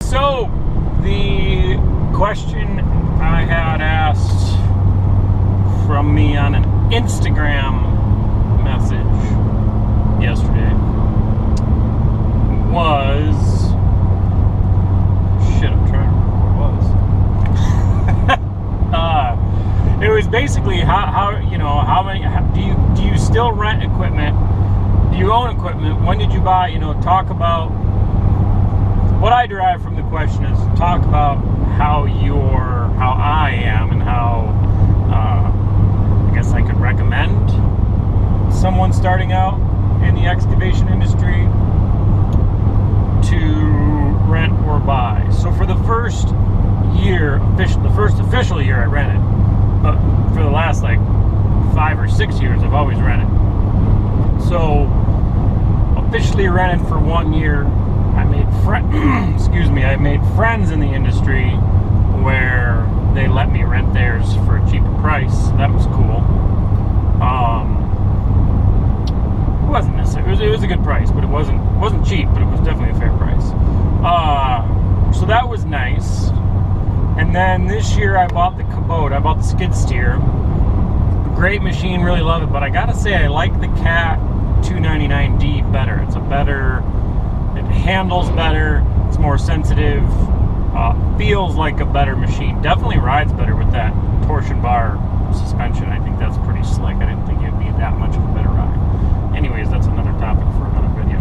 So, the question I had asked from me on an Instagram message yesterday was... Shit, I'm trying to remember what it was. It was basically how many... Do you still rent equipment? Do you own equipment? When did you buy? Talk about... What I derive from the question is talk about how I am and how I guess I could recommend someone starting out in the excavation industry to rent or buy. So for the first year, the first official year I rented, but for the last 5 or 6 years I've always rented. So officially rented for 1 year. I made I made friends in the industry where they let me rent theirs for a cheaper price. That was cool. It wasn't necessarily. It was a good price, but it wasn't cheap. But it was definitely a fair price. So that was nice. And then this year I bought the Kubota. I bought the skid steer. Great machine, really love it. But I gotta say, I like the Cat 299D better. It handles better, it's more sensitive, feels like a better machine. Definitely rides better with that torsion bar suspension. I think that's pretty slick. I didn't think it'd be that much of a better ride. Anyways, that's another topic for another video.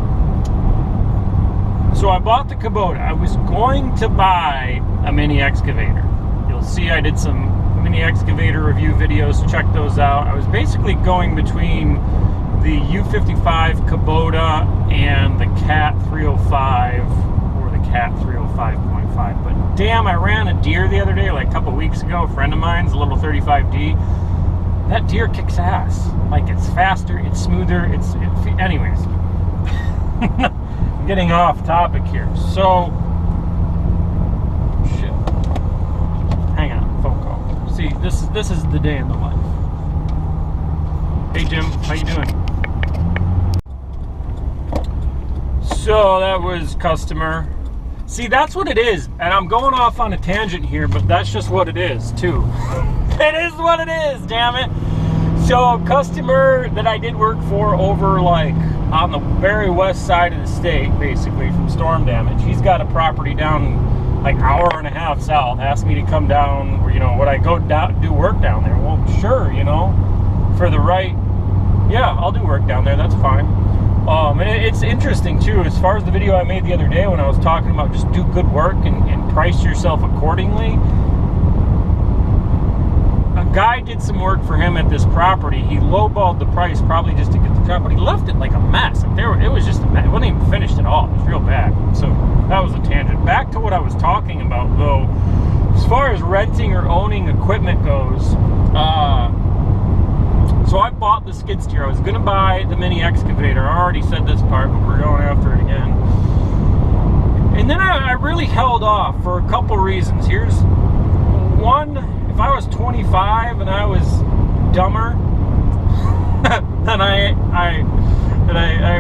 So I bought the Kubota. I was going to buy a mini excavator. You'll see I did some mini excavator review videos, check those out. I was basically going between the U55 Kubota and the Cat 305 or the Cat 305.5. But damn, I ran a deer the other day, a couple weeks ago. A friend of mine's, a little 35D. That deer kicks ass. It's faster, it's smoother, anyways. I'm getting off topic here. So, shit. Hang on, phone call. See, this is the day in the life. Hey Jim, how you doing? So that was customer. See, that's what it is. And I'm going off on a tangent here, but that's just what it is, too. It is what it is, damn it. So a customer that I did work for over, on the very west side of the state, basically, from storm damage. He's got a property down, hour and a half south. Asked me to come down, would I go down, do work down there? Well, sure, for the right... Yeah, I'll do work down there, that's fine. And it's interesting too, as far as the video I made the other day when I was talking about just do good work and price yourself accordingly. A guy did some work for him at this property. He lowballed the price probably just to get the job, but he left it like a mess. It was just a mess. It wasn't even finished at all. It was real bad. So that was a tangent. Back to what I was talking about though, as far as renting or owning equipment goes, so I bought the skid steer. I was going to buy the mini excavator. I already said this part, but we're going after it again. And then I really held off for a couple reasons. Here's one. If I was 25 and I was dumber and I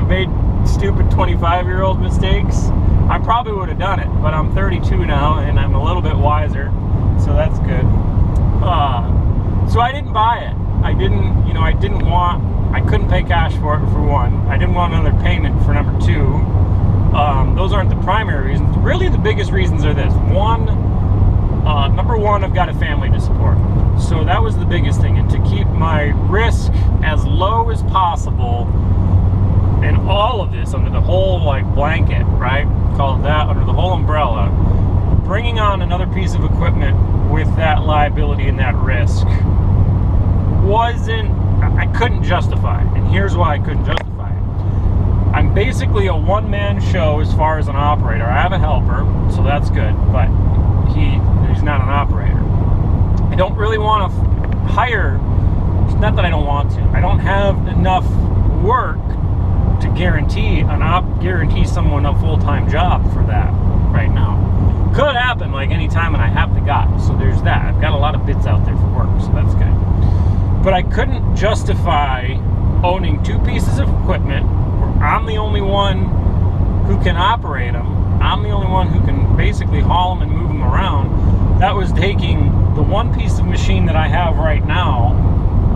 made stupid 25-year-old mistakes, I probably would have done it. But I'm 32 now and I'm a little bit wiser, so that's good. So I didn't buy it. I couldn't pay cash for it, for one. I didn't want another payment for number two. Those aren't the primary reasons. Really, the biggest reasons are this. Number one, I've got a family to support. So that was the biggest thing. And to keep my risk as low as possible in all of this, under the whole blanket, right? Call it that, under the whole umbrella, bringing on another piece of equipment with that liability and that risk I couldn't justify it. And here's why I couldn't justify it. I'm basically a one-man show as far as an operator. I have a helper, so that's good, but he's not an operator. I don't really want to hire, it's not that I don't want to, I don't have enough work to guarantee someone a full-time job for that right now. Could happen any time, and I have the guy, so there's that. I've got a lot of bids out there for work, so that's good. But I couldn't justify owning two pieces of equipment where I'm the only one who can operate them. I'm the only one who can basically haul them and move them around. That was taking the one piece of machine that I have right now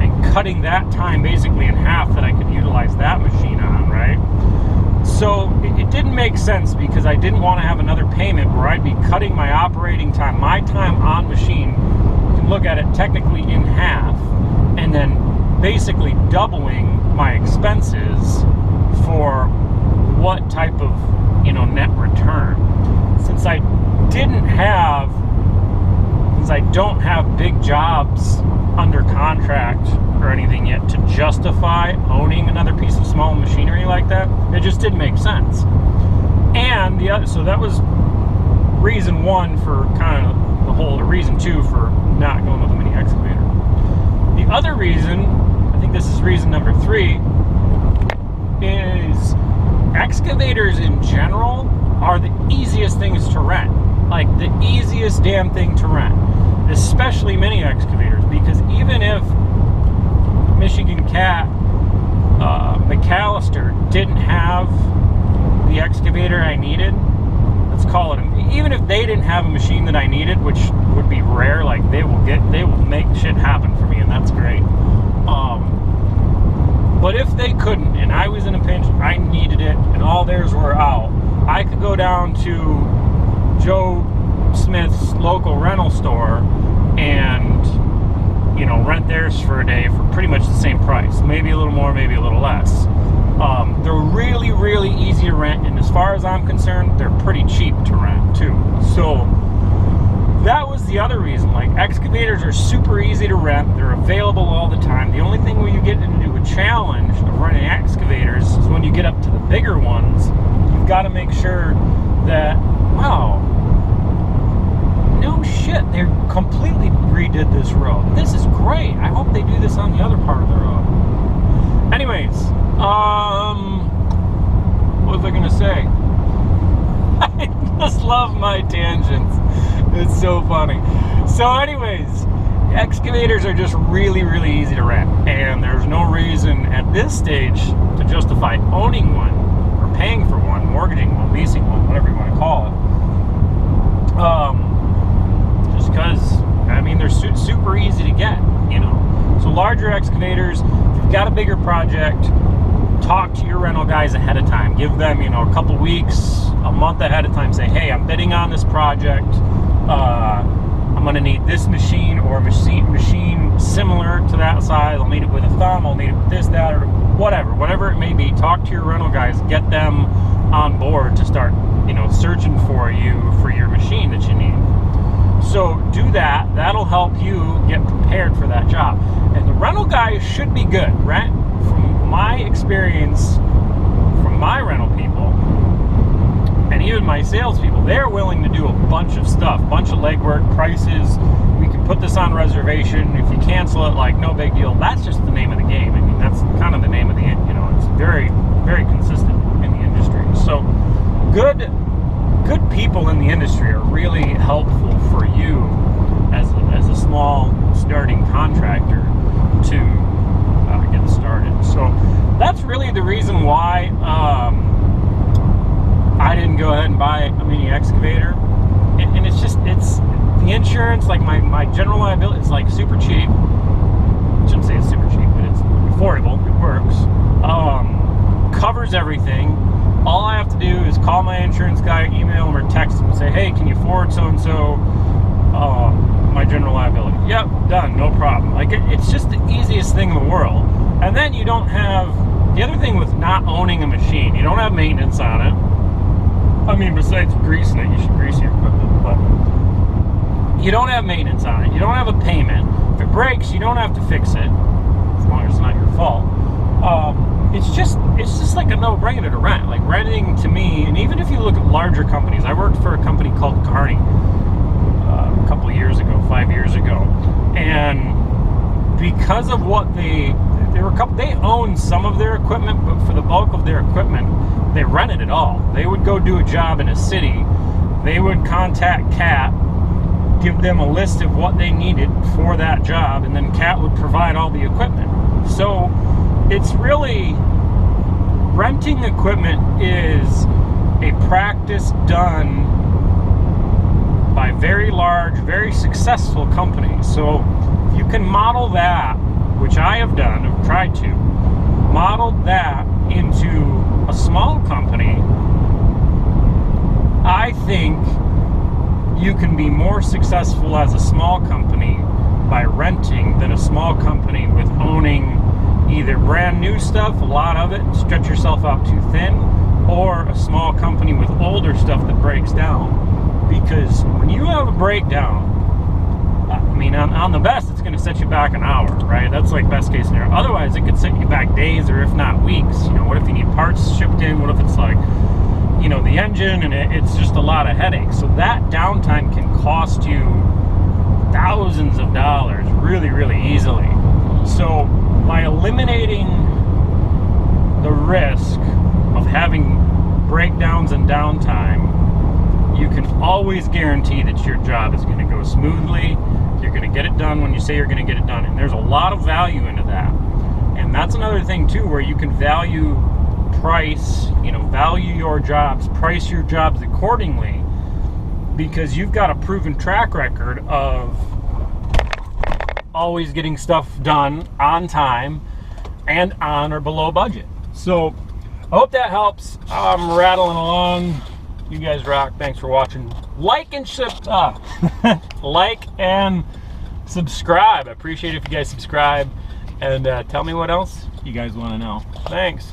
and cutting that time basically in half that I could utilize that machine on, right? So it didn't make sense because I didn't want to have another payment where I'd be cutting my operating time, my time on machine, you can look at it technically in half, and then basically doubling my expenses for what type of, net return. Since I don't have big jobs under contract or anything yet to justify owning another piece of small machinery like that, it just didn't make sense. And so that was reason one for reason two for not going with a mini excavator. The other reason, I think this is reason number 3, is excavators in general are the easiest things to rent. Like the easiest damn thing to rent, especially mini excavators, because even if Michigan Cat McAllister didn't have the excavator I needed, let's call it, even if they didn't have a machine that I needed, which would be rare, like they will make shit happen for me, and that's great. But if they couldn't, and I was in a pinch, I needed it, and all theirs were out, I could go down to Joe Smith's local rental store and rent theirs for a day for pretty much the same price, maybe a little more, maybe a little less. They're really, really easy to rent, and as far as I'm concerned, they're pretty cheap to rent too. So that was the other reason. Like, excavators are super easy to rent, they're available all the time. The only thing when you get into a challenge of renting excavators is when you get up to the bigger ones, you've got to make sure that, wow, no shit, they completely redid this road. This is great. I hope they do this on the other part of the road. Anyways, what was I gonna say? I just love my tangents. It's so funny. So anyways, excavators are just really, really easy to rent, and there's no reason at this stage to justify owning one or paying for one, mortgaging one, leasing one, whatever you want to call it. Just because, they're super easy to get, So larger excavators, if you've got a bigger project, talk to your rental guys ahead of time. Give them, a couple weeks, a month ahead of time. Say, hey, I'm bidding on this project. I'm going to need this machine or a machine similar to that size. I'll need it with a thumb. I'll need it with this, that, or whatever it may be. Talk to your rental guys. Get them on board to start, searching for you for your machine that you need. So do that. That'll help you get prepared for that job. And the rental guys should be good, right? From my experience, from my rental people, and even my salespeople, they're willing to do a bunch of stuff, bunch of legwork, prices. We can put this on reservation. If you cancel it, like, no big deal. That's just the name of the game. That's kind of the name of the, it's very, very consistent in the industry. So good people in the industry are really helpful for you as a small starting contractor to get started. So that's really the reason why I didn't go ahead and buy a mini excavator. And it's the insurance, like my general liability is like super cheap. I shouldn't say it's super cheap, but it's affordable. It works. Covers everything. All I have to do is call my insurance guy, email him, or text him and say, hey, can you forward so-and-so my general liability? Yep, done, no problem. Like, it's just the easiest thing in the world. And then you don't have, the other thing with not owning a machine, you don't have maintenance on it. Besides greasing it, you should grease your equipment, but you don't have maintenance on it. You don't have a payment. If it breaks, you don't have to fix it, as long as it's not your fault. It's just like a no-brainer to rent. Like, renting to me, and even if you look at larger companies, I worked for a company called Carney a couple of years ago, 5 years ago, and because of what they owned some of their equipment, but for the bulk of their equipment, they rented it all. They would go do a job in a city, they would contact CAT, give them a list of what they needed for that job, and then CAT would provide all the equipment. So it's really, renting equipment is a practice done by very large, very successful companies. So if you can model that, which I have done, I've tried to, model that into a small company, I think you can be more successful as a small company by renting than a small company with owning either brand new stuff, a lot of it, stretch yourself out too thin, or a small company with older stuff that breaks down. Because when you have a breakdown, I mean, on the best, it's going to set you back an hour, right? That's like best case scenario. Otherwise, it could set you back days, or if not weeks. You know, what if you need parts shipped in? What if it's like, you know, the engine, and it's just a lot of headaches. So that downtime can cost you thousands of dollars really, really easily. So by eliminating the risk of having breakdowns and downtime, you can always guarantee that your job is going to go smoothly. You're going to get it done when you say you're going to get it done. And there's a lot of value into that. And that's another thing too, where you can value price, you know, value your jobs, price your jobs accordingly, because you've got a proven track record of always getting stuff done on time and on or below budget. So I hope that helps. I'm rattling along. You guys rock. Thanks for watching. Like and subscribe. I appreciate it if you guys subscribe, and tell me what else you guys want to know. Thanks.